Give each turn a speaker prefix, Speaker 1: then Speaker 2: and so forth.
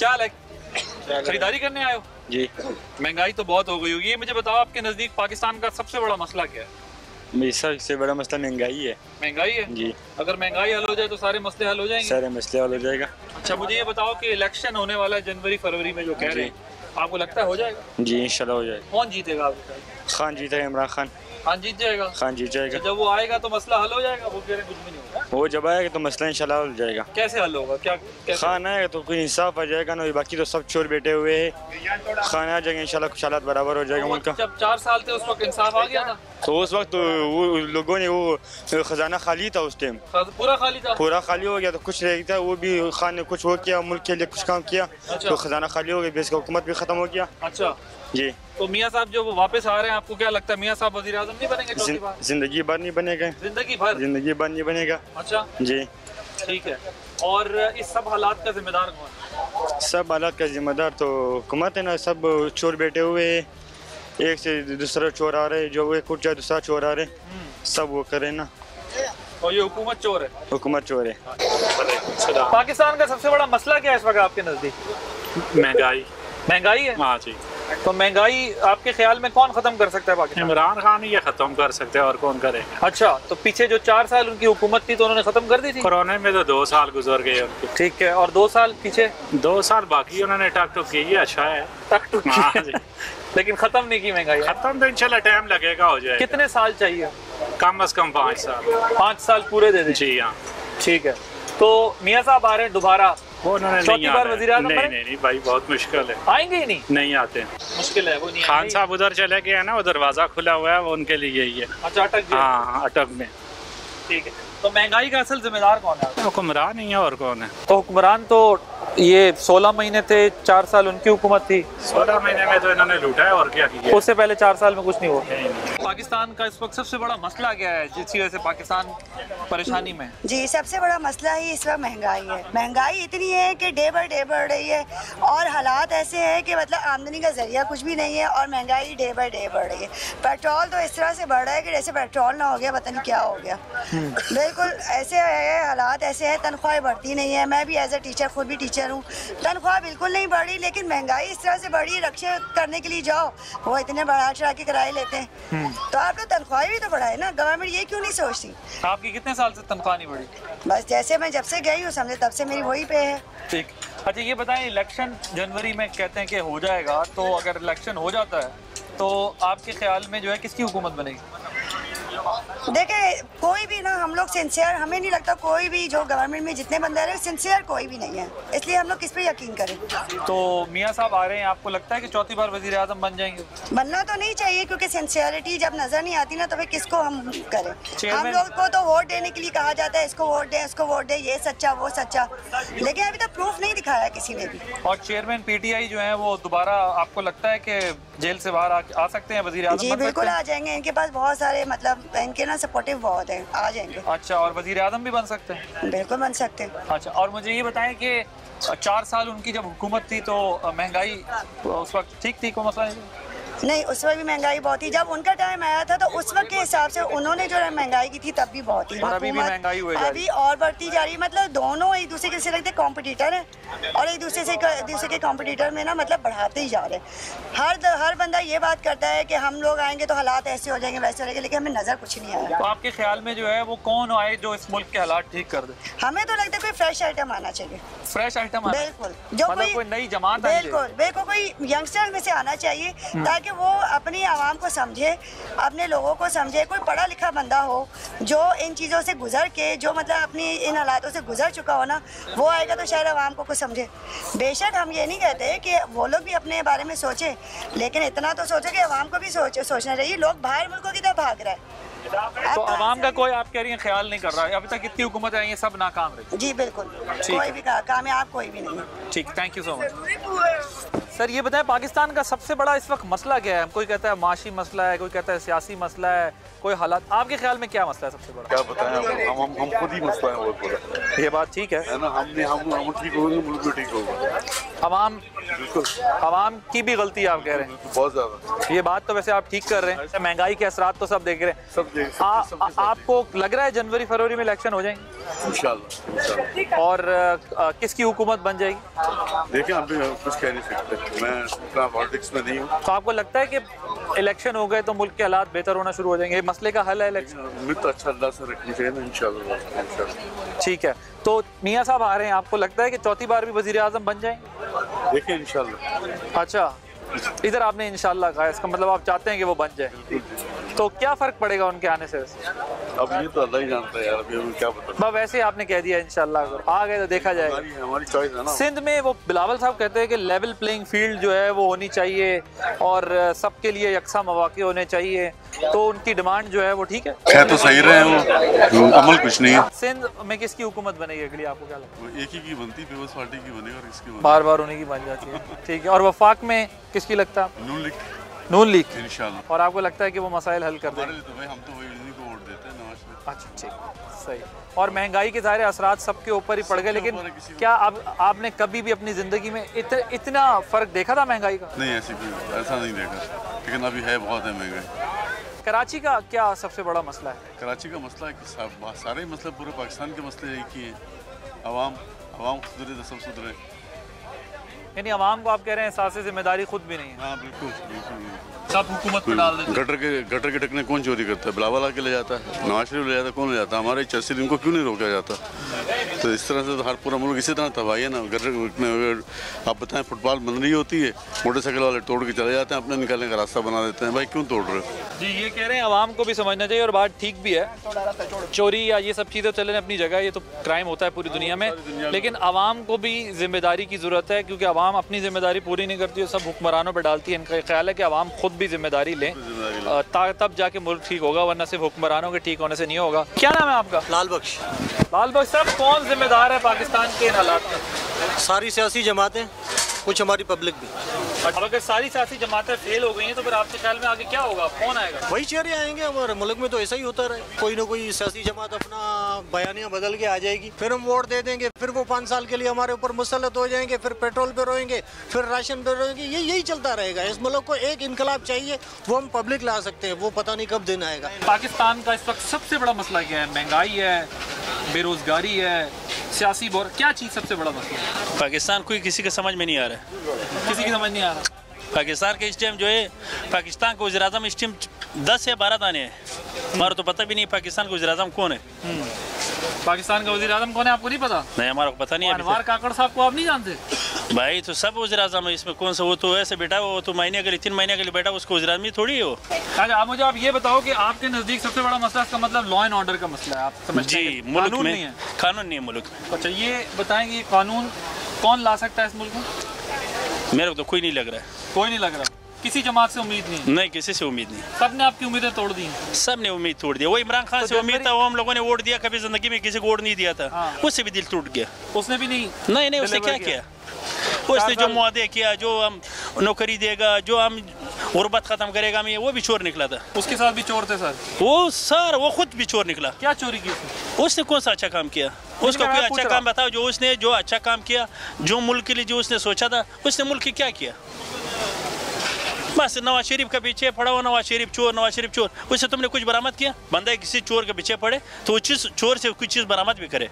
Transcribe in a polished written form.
Speaker 1: क्या हाल है? खरीदारी करने आए हो?
Speaker 2: जी।
Speaker 1: महंगाई तो बहुत हो गई होगी। ये मुझे बताओ, आपके नज़दीक पाकिस्तान का सबसे बड़ा मसला क्या है?
Speaker 2: मेरी सबसे बड़ा मसला महंगाई है।
Speaker 1: महंगाई है
Speaker 2: जी।
Speaker 1: अगर महंगाई हल हो जाए तो सारे मसले हल हो जाएंगे।
Speaker 2: सारे मसले हल हो जाएगा।
Speaker 1: अच्छा, मुझे ये बताओ कि इलेक्शन होने वाला है जनवरी फरवरी में, जो कह रहे हैं, आपको लगता है हो जाएगा?
Speaker 2: जी इंशाल्लाह हो जाएगा।
Speaker 1: कौन जीतेगा आपको?
Speaker 2: खान जीतेगा, इमरान खान।
Speaker 1: खान जीत जाएगा?
Speaker 2: खान जीत जाएगा।
Speaker 1: जब वो आएगा तो मसला हल हो जाएगा? वो कह रहे हैं कुछ भी नहीं होगा।
Speaker 2: वो जब आएगा तो मसला इंशाल्लाह हल हो जाएगा।
Speaker 1: कैसे हल होगा? क्या
Speaker 2: खान आएगा तो कोई इंसाफ आ जाएगा ना, बाकी तो सब चोर बैठे हुए हैं। खान आ जाएंगे इंशाल्लाह, कुछ हालात बराबर हो जाएगा मुल्क का।
Speaker 1: जब 4 साल थे उस वक्त इंसाफ आ गया था?
Speaker 2: तो उस वक्त वो लोगों ने वो खजाना खाली था उस टाइम,
Speaker 1: पूरा खाली था?
Speaker 2: पूरा खाली हो गया, तो कुछ रह गया। वो भी खान ने कुछ वो किया, मुल्क के लिए कुछ काम किया।
Speaker 1: अच्छा।
Speaker 2: तो खजाना खाली हो गया, बेस का हुकूमत भी खत्म हो गया।
Speaker 1: अच्छा
Speaker 2: जी।
Speaker 1: तो मियाँ साहब जो वापस आ रहे हैं, आपको क्या लगता है मियाँ साहब वज़ीर आज़म नहीं बनेंगे चौथी बार?
Speaker 2: जिंदगी भर नहीं बनेगा।
Speaker 1: जिंदगी भर?
Speaker 2: जिंदगी भर नहीं बनेगा।
Speaker 1: अच्छा
Speaker 2: जी।
Speaker 1: ठीक है। और इस सब हालात का जिम्मेदार कौन है?
Speaker 2: सब हालात का जिम्मेदार तो हुकूमत है ना। सब चोर बैठे हुए हैं, एक से दूसरा चोर आ रहे, जो एक उठ जाए दूसरा चोर आ रहे, सब वो करे ना।
Speaker 1: और ये हुकूमत चोर है?
Speaker 2: हुकूमत चोर है।
Speaker 1: पाकिस्तान का सबसे बड़ा मसला क्या है इस वक्त आपके नजदीक?
Speaker 3: महंगाई।
Speaker 1: महंगाई है?
Speaker 3: हाँ जी।
Speaker 1: तो महंगाई आपके ख्याल में कौन खत्म कर सकता है पाकिस्तान?
Speaker 3: इमरान खान ही ये खत्म कर सकते हैं, और कौन करेगा?
Speaker 1: अच्छा, तो पीछे जो 4 साल उनकी हुकूमत थी तो उन्होंने खत्म कर दी थी?
Speaker 3: कोरोना में तो 2 साल गुजर गए उनके।
Speaker 1: ठीक है, और 2 साल पीछे?
Speaker 3: 2 साल बाकी उन्होंने टक टुक की है। अच्छा है,
Speaker 1: टक टुक
Speaker 3: हाँ
Speaker 1: की।
Speaker 3: जी।
Speaker 1: लेकिन खत्म नहीं की महंगाई?
Speaker 3: खत्म तो इंशाल्लाह टाइम लगेगा, हो जाएगा।
Speaker 1: कितने साल चाहिए?
Speaker 3: कम से कम 5 साल।
Speaker 1: 5 साल पूरे दे दें?
Speaker 3: जी हाँ।
Speaker 1: ठीक है। तो मियाँ साहब आ रहे हैं दोबारा,
Speaker 3: वो उन्होंने
Speaker 1: चौथी बार वज़ीर आज़म बने?
Speaker 3: नहीं भाई, बहुत मुश्किल है।
Speaker 1: आएंगे ही नहीं?
Speaker 3: नहीं आते,
Speaker 1: मुश्किल है, वो नहीं
Speaker 3: खान
Speaker 1: आएंगे।
Speaker 3: साहब उधर चले गए हैं ना, वो दरवाजा खुला हुआ है, वो उनके लिए ही है।
Speaker 1: अच्छा, अटक गए?
Speaker 3: हाँ, अटक में।
Speaker 1: ठीक है। तो महंगाई का असल जिम्मेदार कौन है?
Speaker 3: हुक्मरान नहीं है, और कौन है?
Speaker 1: तो हुक्मरान तो ये 16 महीने थे, 4 साल उनकी हुकूमत थी।
Speaker 3: 16 महीने में तो इन्होंने लूटा है, और क्या किया?
Speaker 1: उससे पहले 4 साल में कुछ नहीं हुआ। पाकिस्तान का इस वक्त सबसे बड़ा मसला क्या है जिसकी वजह से पाकिस्तान परेशानी में?
Speaker 4: जी, सबसे बड़ा मसला ही इस वक्त महंगाई है। महंगाई इतनी है कि डे बाय डे बढ़ रही है, और हालात ऐसे हैं कि मतलब आमदनी का जरिया कुछ भी नहीं है, और महंगाई डे बाय डे बढ़ रही है। पेट्रोल तो इस तरह से बढ़ रहा है कि जैसे पेट्रोल ना हो गया, पता नहीं क्या हो गया। बिल्कुल ऐसे है, हालात ऐसे हैं। तनख्वाहें बढ़ती नहीं है। मैं भी एज ए टीचर, खुद भी टीचर हूँ। तनख्वाह बिल्कुल नहीं बढ़ी, लेकिन महंगाई इस तरह से बढ़ी, रक्षा करने के लिए जाओ वो इतने बढ़ा चढ़ा के किराए लेते हैं। तो आप लोग तनख्वाह भी तो बढ़ाए ना, गवर्नमेंट ये क्यों नहीं सोचती?
Speaker 1: आपकी कितने साल से तनख्वाह नहीं बढ़ी?
Speaker 4: बस जैसे मैं जब से गई हूँ समझे तब से मेरी वही पे है।
Speaker 1: ठीक। अच्छा, ये बताएं, इलेक्शन जनवरी में कहते हैं कि हो जाएगा, तो अगर इलेक्शन हो जाता है तो आपके ख्याल में जो है किसकी हुकूमत बनेगी?
Speaker 4: देखे, कोई भी ना, हम लोग सिंसियर, हमें नहीं लगता कोई भी जो गवर्नमेंट में जितने बंदे आ रहे हैं सिंसियर कोई भी नहीं है, इसलिए हम लोग किस पे यकीन करें?
Speaker 1: तो मियाँ साहब आ रहे हैं, आपको लगता है कि चौथी बार वज़ीर आज़म बन जाएंगे?
Speaker 4: बनना तो नहीं चाहिए, क्योंकि सिंसियरिटी जब नजर नहीं आती ना तो फिर किसको हम करें? हम
Speaker 1: चेयरमैन-
Speaker 4: लोग को तो वोट देने के लिए कहा जाता है, इसको वोट दे, इसको वोट दे, ये सच्चा वो सच्चा, लेकिन अभी तक प्रूफ नहीं दिखाया किसी ने भी।
Speaker 1: और चेयरमैन पीटीआई जो है वो दोबारा आपको लगता है कि जेल से बाहर आ सकते हैं, वज़ीर आज़म
Speaker 4: जी
Speaker 1: बन सकते
Speaker 4: बिल्कुल
Speaker 1: हैं?
Speaker 4: आ जाएंगे, इनके पास बहुत सारे मतलब इनके ना सपोर्टिव बहुत है, आ जाएंगे।
Speaker 1: अच्छा, और वज़ीर आज़म भी बन सकते हैं?
Speaker 4: बिल्कुल बन सकते हैं।
Speaker 1: अच्छा, और मुझे ये बताएं कि 4 साल उनकी जब हुकूमत थी तो महंगाई उस वक्त ठीक थी, कोई मसला नहीं?
Speaker 4: नहीं, उस वक्त भी महंगाई बहुत थी। जब उनका टाइम आया था तो उस वक्त के हिसाब से उन्होंने जो है महंगाई की थी तब भी बहुत थी।
Speaker 1: और अभी भी महंगाई हुई जा रही है।
Speaker 4: अभी और बढ़ती जा रही है। मतलब दोनों एक दूसरे के से लगते कॉम्पिटिटर है, और एक दूसरे के कॉम्पिटिटर में ना मतलब बढ़ाते ही जा रहे हैं। हर बंदा ये बात करता है कि हम लोग आएंगे तो हालात ऐसे हो जाएंगे वैसे हो जाएंगे, लेकिन हमें नजर कुछ नहीं आया।
Speaker 1: तो आपके ख्याल में जो है वो कौन आए जो इस मुल्क के हालात ठीक कर दे?
Speaker 4: हमें तो लगता है कोई फ्रेश आइटम आना चाहिए।
Speaker 1: Fresh item?
Speaker 4: बिल्कुल, जो
Speaker 1: मतलब कोई नई जमात आनी चाहिए।
Speaker 4: बिल्कुल बिल्कुल कोई यंगस्टर में से आना चाहिए, ताकि वो अपनी आवाम को समझे, अपने लोगों को समझे। कोई पढ़ा लिखा बंदा हो जो इन चीज़ों से गुजर के, जो मतलब अपनी इन हालातों से गुजर चुका हो ना, वो आएगा तो शायद आवाम को कुछ समझे। बेशक हम ये नहीं कहते कि वो लोग भी अपने बारे में सोचे, लेकिन इतना तो सोचे कि आवाम को भी सोचना चाहिए। लोग बाहर मुल्कों की तरफ भाग रहे हैं,
Speaker 1: तो आवाम का कोई, आप कह रही हैं, ख्याल नहीं कर रहा है? अभी तक कितनी हुकूमत आई है, सब नाकाम रही।
Speaker 4: जी बिल्कुल, कोई भी कामयाब कोई भी नहीं है।
Speaker 1: ठीक, thank you so much. Sir ये बताएं, पाकिस्तान का सबसे बड़ा इस वक्त मसला क्या है? कोई कहता है माशी मसला है, कोई कहता है सियासी मसला है, कोई हालात। आपके ख्याल में क्या मसला है सबसे बड़ा?
Speaker 5: क्या बताएं, हम खुद ही मसला है बहुत बड़ा।
Speaker 1: ये बात ठीक है
Speaker 5: ना, हम ठीक होंगे, मुल्क भी ठीक होगा।
Speaker 1: अवाम की भी गलती है आप कह रहे हैं?
Speaker 5: बहुत ज्यादा।
Speaker 1: ये बात तो वैसे आप ठीक कर रहे हैं। महंगाई के असरात तो सब देख रहे हैं। आपको लग रहा है जनवरी फरवरी में इलेक्शन हो जाएंगे
Speaker 5: इंशाल्लाह?
Speaker 1: और किसकी हुकूमत बन जाएगी?
Speaker 5: देखिए, हम भी कुछ कह नहीं सकते, मैं इतना पॉलिटिक्स में नहीं हूँ।
Speaker 1: तो आपको लगता है कि इलेक्शन हो गए तो मुल्क के हालात बेहतर होना शुरू हो जाएंगे? ये मसले का हल है इलेक्शन?
Speaker 5: उम्मीद तो अच्छा अल्लाह से रखनी चाहिए ना, इंशाल्लाह।
Speaker 1: ठीक है, तो मियाँ साहब आ रहे हैं, आपको लगता है कि चौथी बार भी वजीर आजम बन जाएंगे?
Speaker 5: देखिए इंशाल्लाह।
Speaker 1: अच्छा, इधर आपने इंशाल्लाह कहा, इसका मतलब आप चाहते हैं कि वो बन जाए। तो क्या फर्क पड़ेगा उनके आने से?
Speaker 5: अब ये तो अल्लाह ही जानता है यार, अभी हमें क्या पता।
Speaker 1: वैसे आपने कह दिया इंशाल्लाह, आ गए तो देखा जाएगा।
Speaker 5: हमारी चॉइस है ना।
Speaker 1: सिंध में वो बिलावल साहब कहते हैं कि लेवल प्लेइंग फील्ड जो है वो होनी चाहिए और सबके लिए यकसा मौके होने चाहिए, तो उनकी डिमांड जो है वो ठीक है?
Speaker 5: कह तो सही रहे हैं, वो अमल कुछ नहीं है।
Speaker 1: सिंध में किसकी हुकूमत बनेगी अगली, आपको क्या लगता है?
Speaker 5: एक ही की बनती, पीपल्स पार्टी की बनेगी और इसकी
Speaker 1: बार बार उन्हीं की बन जाती है। ठीक है, और वफाक में किसकी लगता है? नून लीग
Speaker 5: इंशाल्लाह।
Speaker 1: और आपको लगता है कि वो मसाइल हल कर देंगे?
Speaker 5: तो भाई हम तो वही इन्हीं को वोट देते हैं नवाज शरीफ।
Speaker 1: अच्छा, ठीक, सही। और महंगाई के ज़ाहिर असरात सबके ऊपर ही पड़ गए, लेकिन क्या आपने कभी भी अपनी ज़िंदगी में इतना फ़र्क देखा था महंगाई का?
Speaker 5: नहीं, ऐसा नहीं देखा, लेकिन अभी है, बहुत है महंगाई।
Speaker 1: कराची का क्या सबसे बड़ा मसला है?
Speaker 5: कराची का मसला है कि सारे मसले पूरे पाकिस्तान के मसले एक ही हैं। अवाम सुधरे तो सब सुधरे।
Speaker 1: यानी अवाम को आप कह रहे हैं एहसास जिम्मेदारी खुद भी नहीं है?
Speaker 5: हाँ, बिल्कुल।
Speaker 1: सब हुकूमत पे डाल देते।
Speaker 5: गटर के ढकने कौन चोरी करता है? बिलावल आके ले जाता है, नवाज शरीफ ले जाता है, कौन ले जाता है? हमारे चर्चिल, इनको क्यों नहीं रोका जाता? तो इस तरह से तो हर पूरा मुल्क इसी तरह तबाही है ना। गटर आप बताएं, फुटबॉल बन रही होती है, मोटरसाइकिल वाले तोड़ के चले जाते हैं, अपने निकलने का रास्ता बना देते हैं। भाई क्यों तोड़ रहे हो?
Speaker 1: जी, ये कह रहे हैं अवाम को भी समझना चाहिए, और बात ठीक भी है। चोरी या ये सब चीज़ें चले अपनी जगह, ये तो क्राइम होता है पूरी दुनिया में, लेकिन अवाम को भी जिम्मेदारी की ज़रूरत है, क्योंकि अवाम अपनी जिम्मेदारी पूरी नहीं करती है, सब हुक्मरानों पर डालती है। इनका ख्याल है कि अवाम खुद भी जिम्मेदारी लें, तब जाके मुल्क ठीक होगा, वरना सिर्फ हुक्मरानों के ठीक होने से नहीं होगा। क्या नाम है आपका?
Speaker 6: लाल बख्श।
Speaker 1: लाल बख्श साहब, कौन जिम्मेदार है पाकिस्तान के इन हालात में?
Speaker 6: सारी सियासी जमातें, कुछ हमारी पब्लिक भी।
Speaker 1: अब अगर सारी सियासी जमातें फेल हो गई हैं तो फिर आपके ख्याल में आगे क्या होगा? कौन आएगा?
Speaker 6: वही चेहरे आएंगे। हमारे मुल्क में तो ऐसा ही होता रहे, कोई ना कोई सियासी जमात अपना बयानियाँ बदल के आ जाएगी, फिर हम वोट दे देंगे, फिर वो 5 साल के लिए हमारे ऊपर मुसल्लत हो जाएंगे, फिर पेट्रोल पे रोएंगे, फिर राशन पे रोएंगे। यही चलता रहेगा। इस मुल्क को एक इनकलाब चाहिए, वो हम पब्लिक ला सकते हैं, वो पता नहीं कब दिन आएगा।
Speaker 1: पाकिस्तान का इस वक्त सबसे बड़ा मसला क्या है? महंगाई है, बेरोजगारी है, सियासी बोर, क्या चीज़ सबसे बड़ा मसला है?
Speaker 7: पाकिस्तान कोई किसी के समझ में नहीं आ रहा है।
Speaker 1: किसी की समझ नहीं आ रहा।
Speaker 7: पाकिस्तान के इस टाइम जो है, पाकिस्तान को वज़ीर आज़म इस टाइम 10 या 12 दाने हैं। हमारा तो पता भी नहीं पाकिस्तान का वज़ीर आज़म कौन है।
Speaker 1: पाकिस्तान का वज़ीर आज़म कौन है आपको नहीं पता?
Speaker 7: नहीं, हमारा को पता नहीं है।
Speaker 1: अनवार काकड़ साहब को आप नहीं जानते?
Speaker 7: भाई तो सब वज़ीर आज़म है, इसमें कौन सा? वो तो ऐसे बेटा, वो तो महीने के लिए 3 महीने के लिए बेटा, उसको वज़ीर आज़म थोड़ी है वो।
Speaker 1: अच्छा, आप मुझे ये बताओ कि आपके नज़दीक सबसे बड़ा मसला, इसका मतलब लॉ एंड ऑर्डर का मसला है, आप समझते हैं?
Speaker 7: जी, मुल्क
Speaker 1: कानून
Speaker 7: में
Speaker 1: नहीं है।
Speaker 7: कानून नहीं है मुल्क में।
Speaker 1: अच्छा, ये बताएंगे ये कानून कौन ला सकता है इस मुल्क में?
Speaker 7: मेरे को तो कोई नहीं लग रहा है।
Speaker 1: कोई नहीं लग रहा, किसी जमात से उम्मीद नहीं?
Speaker 7: नहीं, किसी से उम्मीद नहीं।
Speaker 1: सबने आपकी उम्मीदें तोड़ दी हैं।
Speaker 7: सब ने उम्मीद तोड़ दिया। वो इमरान खान से उम्मीद था, वो हम लोगों ने वोट दिया, कभी जिंदगी में किसी को वोट नहीं दिया था। उससे भी दिल टूट गया।
Speaker 1: उसने भी नहीं?
Speaker 7: नहीं, उसने क्या किया? उसने जो मुआदे किया, जो हम नौकरी देगा, जो हम गुर्बत खत्म करेगा, में वो भी चोर निकला था।
Speaker 1: उसके साथ भी चोर थे सर?
Speaker 7: वो खुद भी चोर निकला।
Speaker 1: क्या चोरी की
Speaker 7: उसने? कौन सा अच्छा काम किया? उसको कोई अच्छा काम बताओ जो अच्छा काम किया, जो मुल्क के लिए जो उसने सोचा था, उसने मुल्क की क्या किया? बस नवाज शरीफ का पीछे पड़ा हुआ, नवाज शरीफ चोर। उससे तुमने कुछ बरामद किया? बंदा किसी चोर के पीछे पड़े तो वो चीज़ चोर से कुछ चीज़ बरामद भी करे।